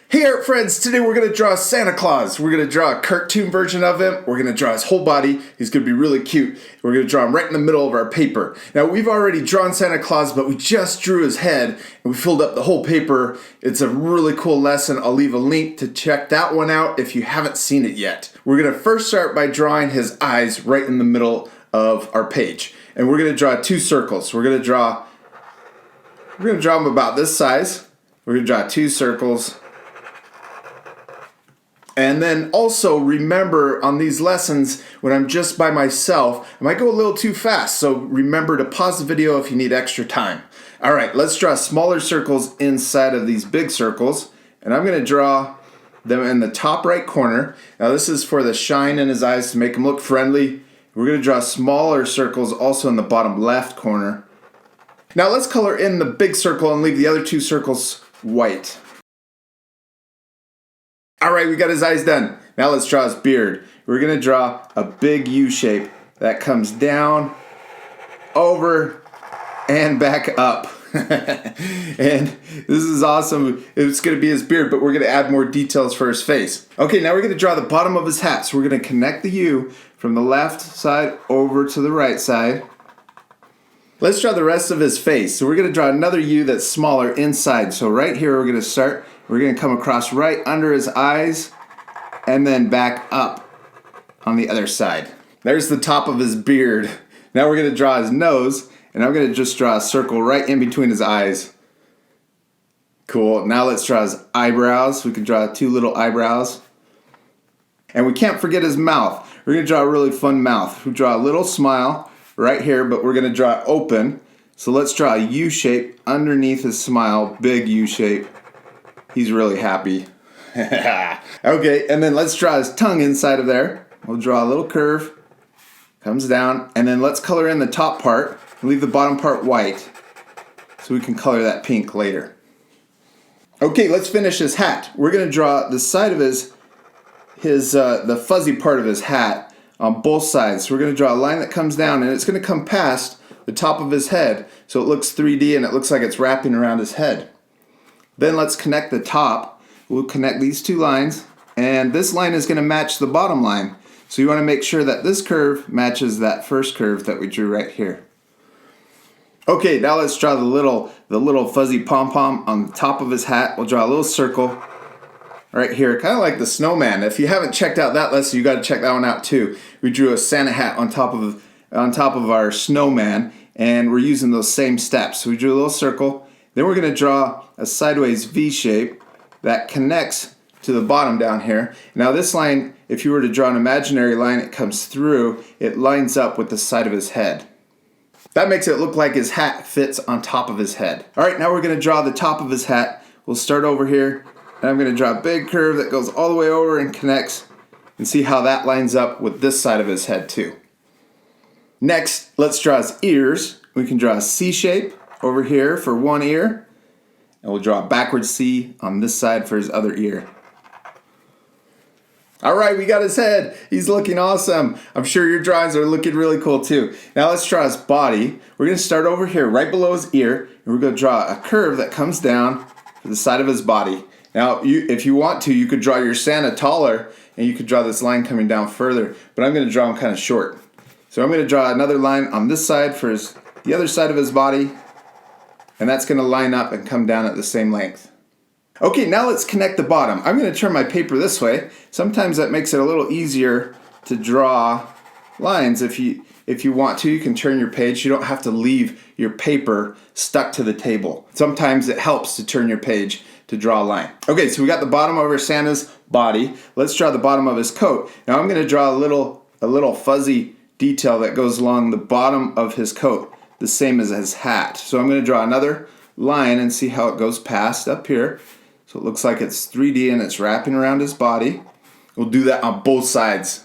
Hey art friends, today we're going to draw Santa Claus. We're going to draw a cartoon version of him. We're going to draw his whole body. He's going to be really cute. We're going to draw him right in the middle of our paper. Now we've already drawn Santa Claus, but we just drew his head and we filled up the whole paper. It's a really cool lesson. I'll leave a link to check that one out if you haven't seen it yet. We're going to first start by drawing his eyes right in the middle of our page. And we're going to draw two circles. We're going to draw them about this size. We're going to draw two circles. And then also remember on these lessons, when I'm just by myself, I might go a little too fast. So remember to pause the video if you need extra time. All right, let's draw smaller circles inside of these big circles. And I'm going to draw them in the top right corner. Now this is for the shine in his eyes to make him look friendly. We're going to draw smaller circles also in the bottom left corner. Now let's color in the big circle and leave the other two circles white. Alright, we got his eyes done. Now let's draw his beard. We're going to draw a big U shape that comes down, over, and back up. And this is awesome. It's going to be his beard, but we're going to add more details for his face. Okay, now we're going to draw the bottom of his hat. So we're going to connect the U from the left side over to the right side. Let's draw the rest of his face. So we're going to draw another U that's smaller inside. So right here we're going to start. We're going to come across right under his eyes and then back up on the other side. There's the top of his beard. Now we're going to draw his nose, and I'm going to just draw a circle right in between his eyes. Cool. Now let's draw his eyebrows. We can draw two little eyebrows. And we can't forget his mouth. We're going to draw a really fun mouth. We draw a little smile right here, but we're going to draw it open. So let's draw a U shape underneath his smile, big U shape. He's really happy. Okay, and then let's draw his tongue inside of there. We'll draw a little curve, comes down, and then let's color in the top part, leave the bottom part white, so we can color that pink later. Okay, let's finish his hat. We're gonna draw the side of the fuzzy part of his hat on both sides. So we're gonna draw a line that comes down, and it's gonna come past the top of his head, so it looks 3D and it looks like it's wrapping around his head. Then let's connect the top. We'll connect these two lines, and this line is going to match the bottom line. So you want to make sure that this curve matches that first curve that we drew right here. Okay, now let's draw the little fuzzy pom-pom on the top of his hat. We'll draw a little circle right here, kind of like the snowman. If you haven't checked out that lesson, you got to check that one out too. We drew a Santa hat on top of our snowman, and we're using those same steps. So we drew a little circle. Then we're going to draw a sideways V shape that connects to the bottom down here. Now this line, if you were to draw an imaginary line, it comes through, it lines up with the side of his head. That makes it look like his hat fits on top of his head. Alright, now we're going to draw the top of his hat. We'll start over here, and I'm going to draw a big curve that goes all the way over and connects, and see how that lines up with this side of his head too. Next, let's draw his ears. We can draw a C shape over here for one ear, and we'll draw a backward C on this side for his other ear. Alright, we got his head. He's looking awesome. I'm sure your drawings are looking really cool too. Now let's draw his body. We're going to start over here right below his ear, and we're going to draw a curve that comes down to the side of his body. Now if you want to, you could draw your Santa taller, and you could draw this line coming down further, but I'm going to draw him kind of short. So I'm going to draw another line on this side for the other side of his body, and that's going to line up and come down at the same length. Okay, now let's connect the bottom. I'm going to turn my paper this way. Sometimes that makes it a little easier to draw lines. If you want to, you can turn your page. You don't have to leave your paper stuck to the table. Sometimes it helps to turn your page to draw a line. Okay, so we got the bottom over Santa's body. Let's draw the bottom of his coat. Now I'm going to draw a little fuzzy detail that goes along the bottom of his coat, the same as his hat. So I'm going to draw another line and see how it goes past up here. So it looks like it's 3D and it's wrapping around his body. We'll do that on both sides.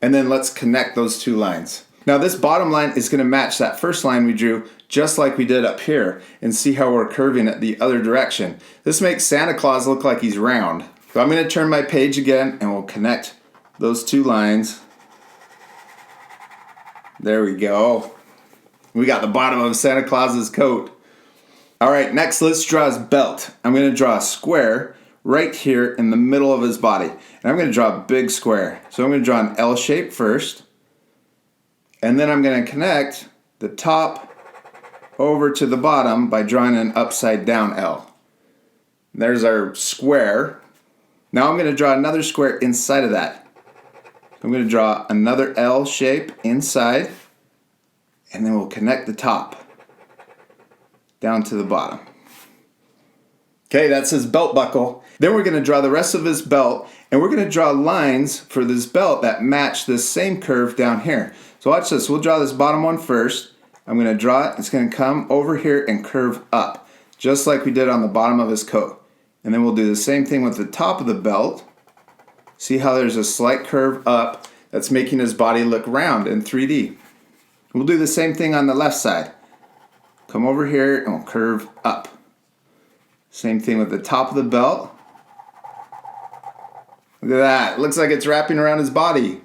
And then let's connect those two lines. Now this bottom line is going to match that first line we drew just like we did up here, and see how we're curving it the other direction. This makes Santa Claus look like he's round. So I'm going to turn my page again and we'll connect those two lines. There we go. We got the bottom of Santa Claus's coat. Alright, next let's draw his belt. I'm going to draw a square right here in the middle of his body. And I'm going to draw a big square. So I'm going to draw an L shape first. And then I'm going to connect the top over to the bottom by drawing an upside down L. There's our square. Now I'm going to draw another square inside of that. I'm going to draw another L shape inside, and then we'll connect the top down to the bottom. Okay, that's his belt buckle. Then we're going to draw the rest of his belt, and we're going to draw lines for this belt that match this same curve down here. So watch this. We'll draw this bottom one first. I'm going to draw it. It's going to come over here and curve up, just like we did on the bottom of his coat. And then we'll do the same thing with the top of the belt. See how there's a slight curve up that's making his body look round in 3D. We'll do the same thing on the left side. Come over here and we'll curve up. Same thing with the top of the belt. Look at that. It looks like it's wrapping around his body.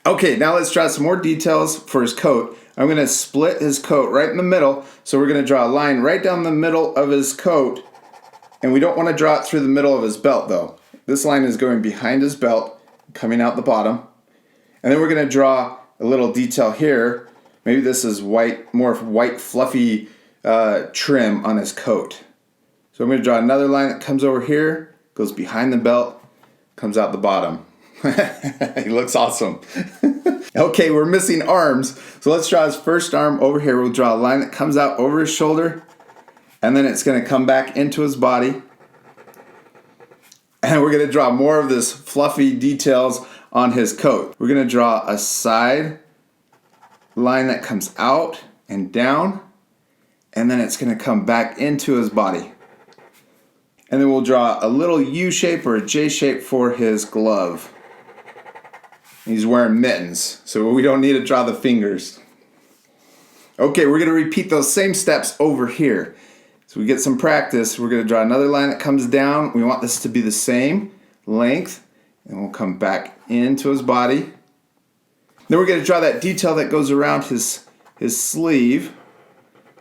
Okay, now let's draw some more details for his coat. I'm going to split his coat right in the middle. So we're going to draw a line right down the middle of his coat. And we don't want to draw it through the middle of his belt though. This line is going behind his belt, coming out the bottom. And then we're going to draw a little detail here. Maybe this is white, more white fluffy trim on his coat. So I'm going to draw another line that comes over here, goes behind the belt, comes out the bottom. He looks awesome. Okay, we're missing arms. So let's draw his first arm over here. We'll draw a line that comes out over his shoulder, and then it's going to come back into his body. And we're going to draw more of this fluffy details on his coat. We're going to draw a side line that comes out and down, and then it's going to come back into his body. And then we'll draw a little U shape or a J shape for his glove. He's wearing mittens, so we don't need to draw the fingers. Okay, we're going to repeat those same steps over here. So we get some practice. We're going to draw another line that comes down. We want this to be the same length, and we'll come back into his body. Then we're going to draw that detail that goes around his sleeve.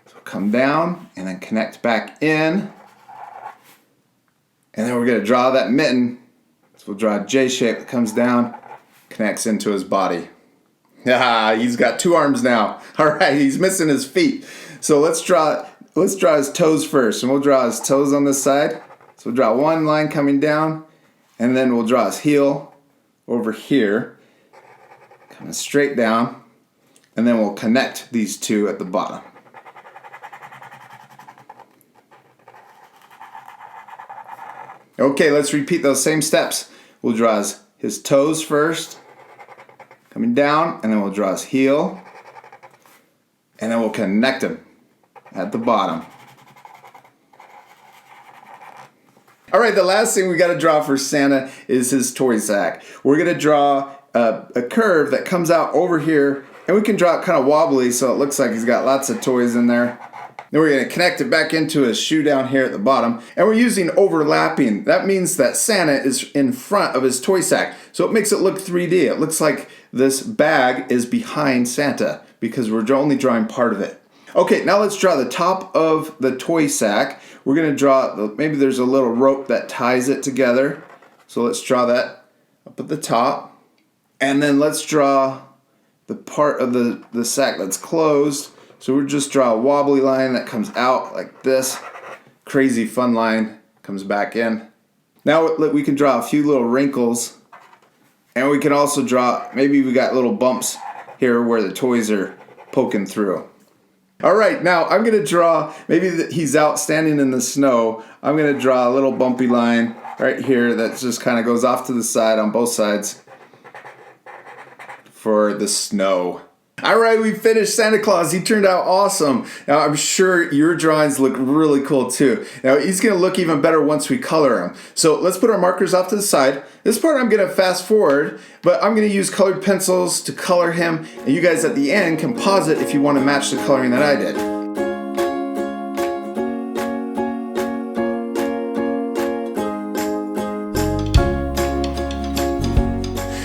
So come down and then connect back in. And then we're going to draw that mitten. So we'll draw a J shape that comes down, connects into his body. Ah, he's got two arms now. All right, he's missing his feet. So let's draw his toes first. And we'll draw his toes on this side. So we'll draw one line coming down, and then we'll draw his heel over here, coming straight down, and then we'll connect these two at the bottom. Okay, let's repeat those same steps. We'll draw his toes first, coming down, and then we'll draw his heel, and then we'll connect him at the bottom. All right, the last thing we got to draw for Santa is his toy sack. We're going to draw a curve that comes out over here, and we can draw it kind of wobbly so it looks like he's got lots of toys in there. Then we're going to connect it back into his shoe down here at the bottom. And we're using overlapping. That means that Santa is in front of his toy sack. So it makes it look 3D. It looks like this bag is behind Santa because we're only drawing part of it. Okay, now let's draw the top of the toy sack. We're going to draw, maybe there's a little rope that ties it together. So let's draw that up at the top. And then let's draw the part of the sack that's closed. So we'll just draw a wobbly line that comes out like this. Crazy fun line comes back in. Now we can draw a few little wrinkles. And we can also draw, maybe we got little bumps here where the toys are poking through. All right, now I'm going to draw, maybe he's out standing in the snow. I'm going to draw a little bumpy line right here that just kind of goes off to the side on both sides for the snow. All right, we finished Santa Claus. He turned out awesome. Now, I'm sure your drawings look really cool too. Now, he's going to look even better once we color him. So let's put our markers off to the side. This part I'm going to fast forward, but I'm going to use colored pencils to color him. And you guys at the end can pause it if you want to match the coloring that I did.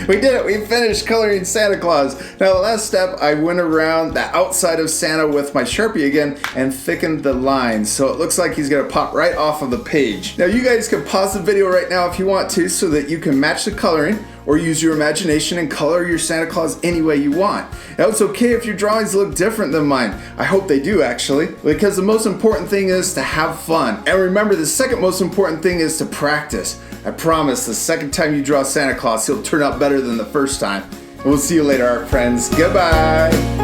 We did it. We finished coloring Santa Claus. Now the last step, I went around the outside of Santa with my Sharpie again and thickened the lines so it looks like he's gonna pop right off of the page. Now you guys can pause the video right now if you want to so that you can match the coloring or use your imagination and color your Santa Claus any way you want. Now it's okay if your drawings look different than mine. I hope they do actually, because the most important thing is to have fun. And remember, the second most important thing is to practice. I promise the second time you draw Santa Claus, he'll turn out better than the first time. And we'll see you later, art friends. Goodbye.